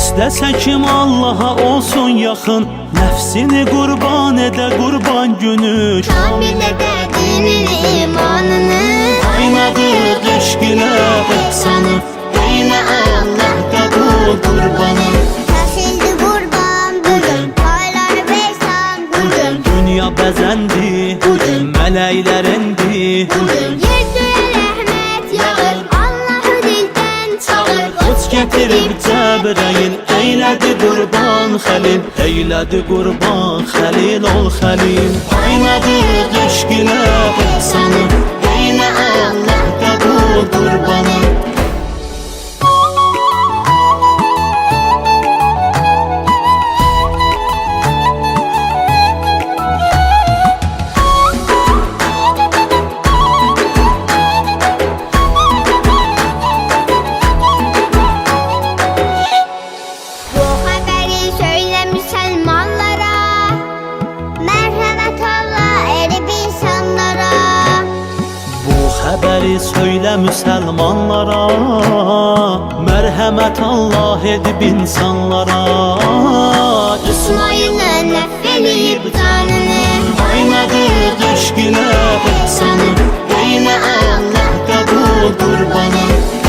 İstəsə kim Allaha olsun yaxın, nəfsini qurban edə qurban günü. Kamil edə dinin imanını, Qaynadıq eşq ilə ihsanı, eylə Allah qəbul qurbanı. kəsildi qurban bugün, payları beysan bugün. Dünya bəzəndi, mələklər endi. Yer göyə rəhmət yağır, Allahı dildən çağır. Uç gətirib Cəbrəyil, eylədi qurban Xəlil, eylədi qurban Xəlil ol Xəlil. Qaynadıq eşq ilə ihsanı, eylə Allah qəbul qurbanı. Bu xəbəri söylə müsəlmanlara, mərhəmət Allah edib insanlara. Bu xəbəri söylə müsəlmanlara, mərhəmət Allah edib insanlara. İsmail'in nəff eləyib canını, Qaynadıq eşq ilə ihsanı, eylə Allah qəbul qurbanı.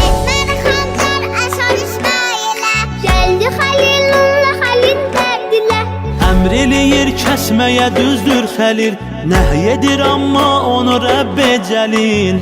etməni xancar Əşar İsmailə, gəldi Xəlilullah Xəlil dərdilə. Əmr eləyir kəsməyə düzdür Xəlil, nəhy edir amma onu Rəbb Cəlil.